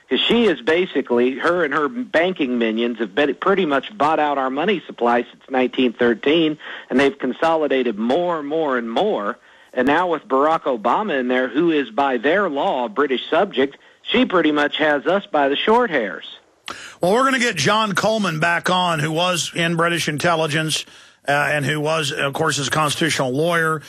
because she is basically, her and her banking minions have pretty much bought out our money supply since 1913, and they've consolidated more and more and more. And now with Barack Obama in there, who is by their law a British subject, she pretty much has us by the short hairs. Well, we're going to get John Coleman back on, who was in British intelligence and who was, of course, is a constitutional lawyer.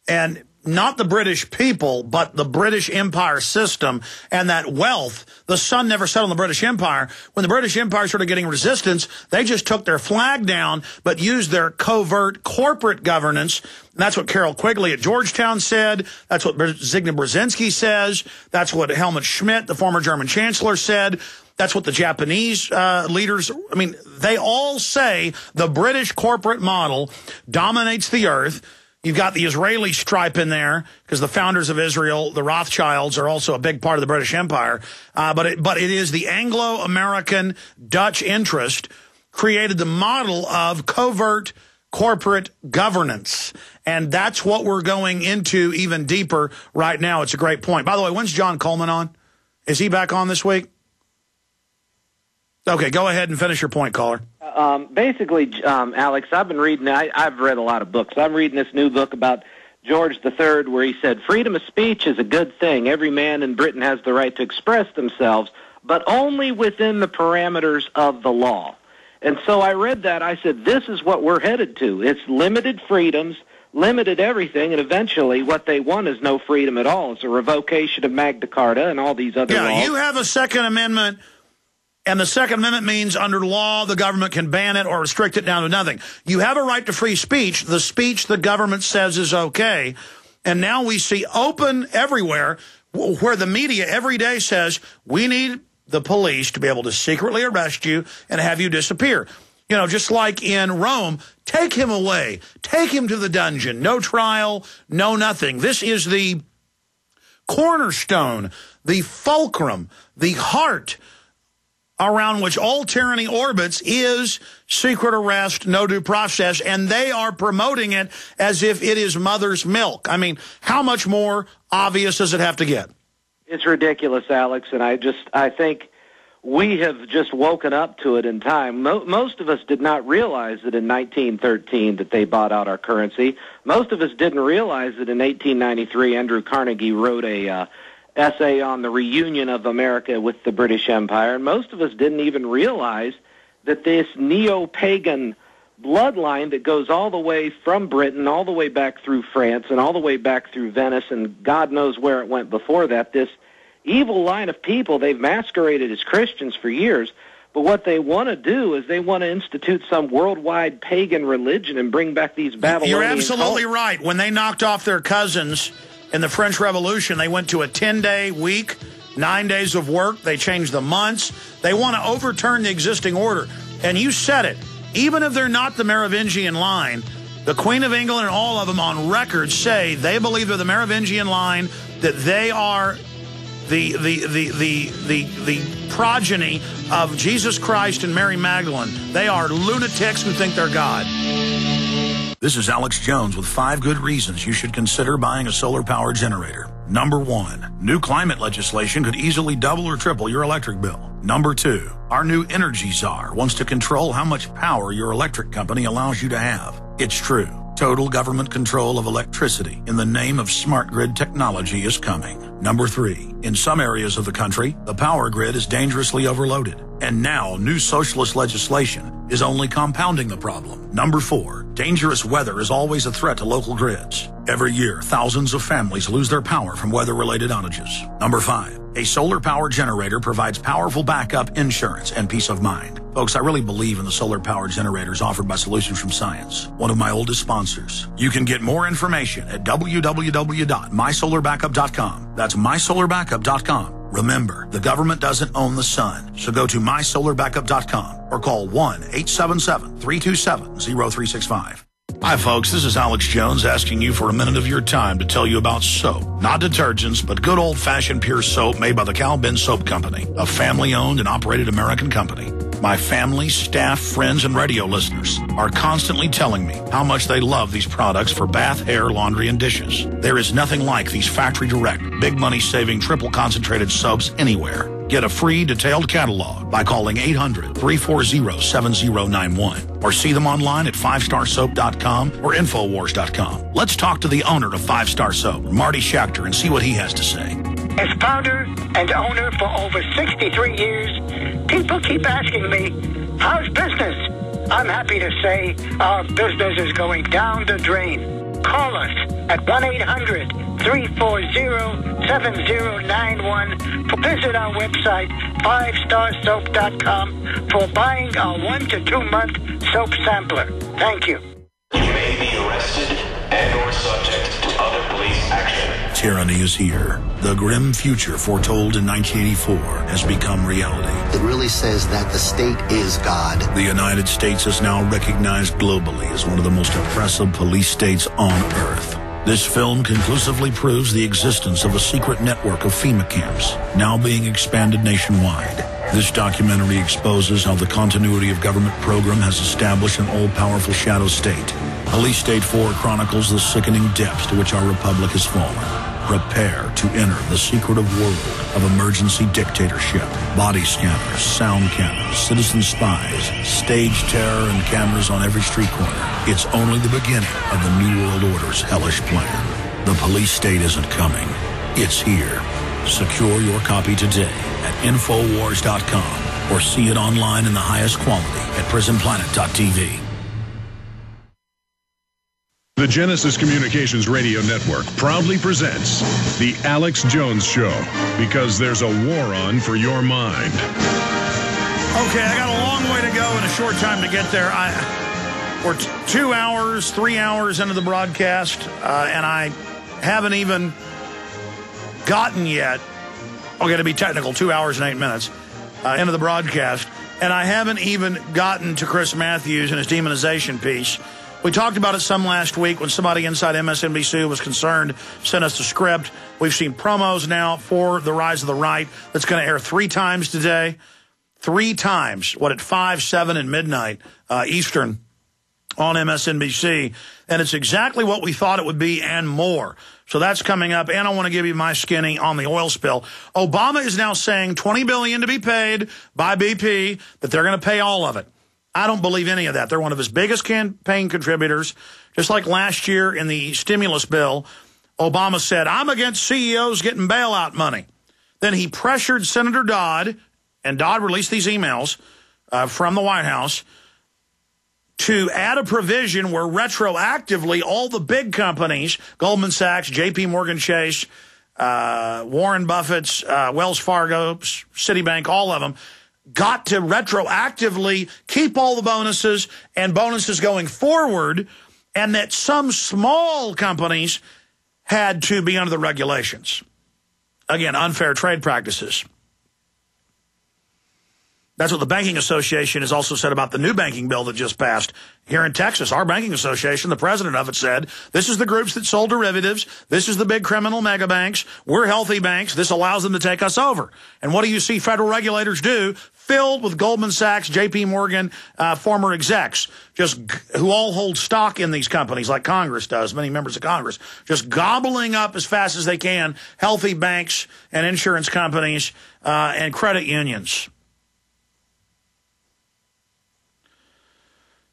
And not the British people, but the British Empire system and that wealth. The sun never set on the British Empire. When the British Empire started getting resistance, they just took their flag down, but used their covert corporate governance. And that's what Carol Quigley at Georgetown said. That's what Zygmunt Brzezinski says. That's what Helmut Schmidt, the former German chancellor, said. That's what the Japanese leaders, I mean, they all say the British corporate model dominates the earth. You've got the Israeli stripe in there because the founders of Israel, the Rothschilds, are also a big part of the British Empire. But it is the Anglo-American Dutch interest created the model of covert corporate governance. And that's what we're going into even deeper right now. It's a great point. By the way, when's John Coleman on? Is he back on this week? Okay, go ahead and finish your point, caller. Basically, Alex, I've been reading, I've read a lot of books. I'm reading this new book about George III where he said, freedom of speech is a good thing. Every man in Britain has the right to express themselves, but only within the parameters of the law. And so I read that. I said, this is what we're headed to. It's limited freedoms, limited everything, and eventually what they want is no freedom at all. It's a revocation of Magna Carta and all these other laws. Yeah, you have a Second Amendment. And the Second Amendment means under law, the government can ban it or restrict it down to nothing. You have a right to free speech, the speech the government says is okay. And now we see open everywhere where the media every day says, we need the police to be able to secretly arrest you and have you disappear. You know, just like in Rome, take him away, take him to the dungeon, no trial, no nothing. This is the cornerstone, the fulcrum, the heart around which all tyranny orbits is secret arrest, no due process, and they are promoting it as if it is mother's milk. I mean, how much more obvious does it have to get? It's ridiculous, Alex, and I think we have just woken up to it in time. Most of us did not realize that in 1913 that they bought out our currency. Most of us didn't realize that in 1893 Andrew Carnegie wrote a essay on the reunion of America with the British Empire, and most of us didn't even realize that this neo-pagan bloodline that goes all the way from Britain, all the way back through France, and all the way back through Venice, and God knows where it went before that, this evil line of people, they've masqueraded as Christians for years, but what they want to do is they want to institute some worldwide pagan religion and bring back these Babylonian You're absolutely cults. right. When they knocked off their cousins in the French Revolution, they went to a 10-day week, 9 days of work. They changed the months. They want to overturn the existing order. And you said it. Even if they're not the Merovingian line, the Queen of England and all of them on record say they believe they're the Merovingian line, that they are the progeny of Jesus Christ and Mary Magdalene. They are lunatics who think they're God. This is Alex Jones with 5 good reasons you should consider buying a solar power generator. Number 1, new climate legislation could easily double or triple your electric bill. Number 2, our new energy czar wants to control how much power your electric company allows you to have. It's true. Total government control of electricity in the name of smart grid technology is coming. Number 3, in some areas of the country, the power grid is dangerously overloaded. And now new socialist legislation is only compounding the problem. Number 4, dangerous weather is always a threat to local grids. Every year, thousands of families lose their power from weather-related outages. Number 5, a solar power generator provides powerful backup insurance and peace of mind. Folks, I really believe in the solar power generators offered by Solutions from Science, one of my oldest sponsors. You can get more information at www.mysolarbackup.com. That's mysolarbackup.com. Remember, the government doesn't own the sun, so go to mysolarbackup.com or call 1-877-327-0365. Hi, folks. This is Alex Jones asking you for a minute of your time to tell you about soap. Not detergents, but good old-fashioned pure soap made by the Cal Ben Soap Company, a family-owned and operated American company. My family, staff, friends, and radio listeners are constantly telling me how much they love these products for bath, hair, laundry, and dishes. There is nothing like these factory-direct, big money-saving, triple-concentrated soaps anywhere. Get a free detailed catalog by calling 800-340-7091 or see them online at 5starsoap.com or Infowars.com. Let's talk to the owner of 5 Star Soap, Marty Schachter, and see what he has to say. As founder and owner for over 63 years, people keep asking me, how's business? I'm happy to say our business is going down the drain. Call us at 1-800-340-7091 or visit our website, 5starsoap.com, for buying our 1 to 2 month soap sampler. Thank you. You may be arrested and or subject to other police action. Tyranny is here. The grim future foretold in 1984 has become reality. It really says that the state is God. The United States is now recognized globally as one of the most oppressive police states on earth. This film conclusively proves the existence of a secret network of FEMA camps, now being expanded nationwide. This documentary exposes how the continuity of government program has established an all-powerful shadow state. Police State 4 chronicles the sickening depths to which our republic has fallen. Prepare to enter the secretive world of emergency dictatorship, body scanners, sound cameras, citizen spies, stage terror, and cameras on every street corner. It's only the beginning of the New World Order's hellish plan. The police state isn't coming. It's here. Secure your copy today at Infowars.com or see it online in the highest quality at PrisonPlanet.tv. The Genesis Communications Radio Network proudly presents The Alex Jones Show, because there's a war on for your mind. Okay, I got a long way to go and a short time to get there. We're 2 hours, 3 hours into the broadcast, and I haven't even gotten yet, okay, to be technical, 2 hours and 8 minutes into the broadcast, and I haven't even gotten to Chris Matthews and his demonization piece. We talked about it some last week when somebody inside MSNBC was concerned, sent us the script. We've seen promos now for The Rise of the Right that's going to air 3 times today. 3 times, at 5, 7, and midnight Eastern on MSNBC. And it's exactly what we thought it would be and more. So that's coming up. And I want to give you my skinny on the oil spill. Obama is now saying $20 billion to be paid by BP, that they're going to pay all of it. I don't believe any of that. They're one of his biggest campaign contributors. Just like last year in the stimulus bill, Obama said, I'm against CEOs getting bailout money. Then he pressured Senator Dodd, and Dodd released these emails from the White House, to add a provision where retroactively all the big companies, Goldman Sachs, JP Morgan Chase, Warren Buffett's, Wells Fargo, Citibank, all of them, got to retroactively keep all the bonuses and bonuses going forward, and that some small companies had to be under the regulations. Again, unfair trade practices. That's what the Banking Association has also said about the new banking bill that just passed here in Texas. Our banking association, the president of it, said, this is the groups that sold derivatives. This is the big criminal mega banks. We're healthy banks. This allows them to take us over. And what do you see federal regulators do? Filled with Goldman Sachs, JP Morgan, former execs, who all hold stock in these companies like Congress does, many members of Congress, just gobbling up as fast as they can healthy banks and insurance companies and credit unions.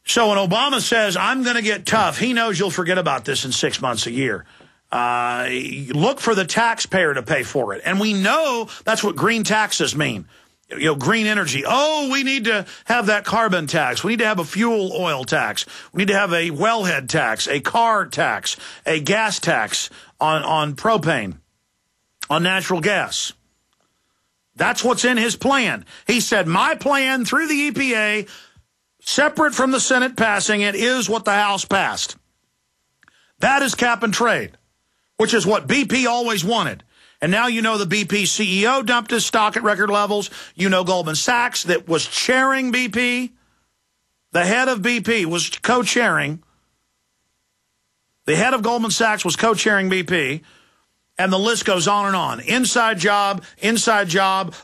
So when Obama says, I'm going to get tough, he knows you'll forget about this in 6 months, a year. Look for the taxpayer to pay for it. And we know that's what green taxes mean. Green energy. Oh, we need to have that carbon tax. We need to have a fuel oil tax. We need to have a wellhead tax, a car tax, a gas tax on propane, on natural gas. That's what's in his plan. He said, my plan through the EPA, separate from the Senate passing it, is what the House passed. That is cap and trade, which is what BP always wanted. And now you know the BP CEO dumped his stock at record levels. You know Goldman Sachs, that was chairing BP. The head of BP was co-chairing. The head of Goldman Sachs was co-chairing BP. And the list goes on and on. Inside job,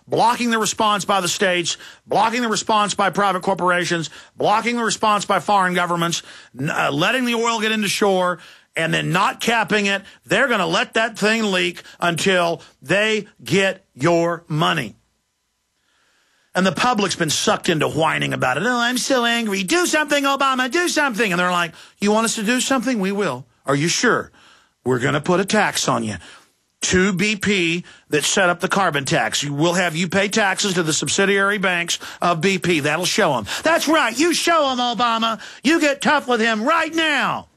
blocking the response by the states, blocking the response by private corporations, blocking the response by foreign governments, letting the oil get into shore, and then not capping it. They're going to let that thing leak until they get your money. And the public's been sucked into whining about it. Oh, I'm so angry. Do something, Obama, do something. And they're like, you want us to do something? We will. Are you sure? We're going to put a tax on you. To BP that set up the carbon tax. We'll have you pay taxes to the subsidiary banks of BP. That'll show them. That's right. You show them, Obama. You get tough with him right now.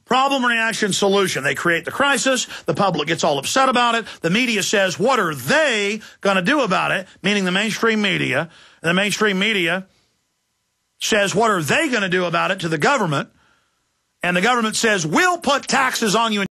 Problem, reaction, solution. They create the crisis. The public gets all upset about it. The media says, what are they going to do about it? Meaning the mainstream media. And the mainstream media says, what are they going to do about it to the government? And the government says, we'll put taxes on you.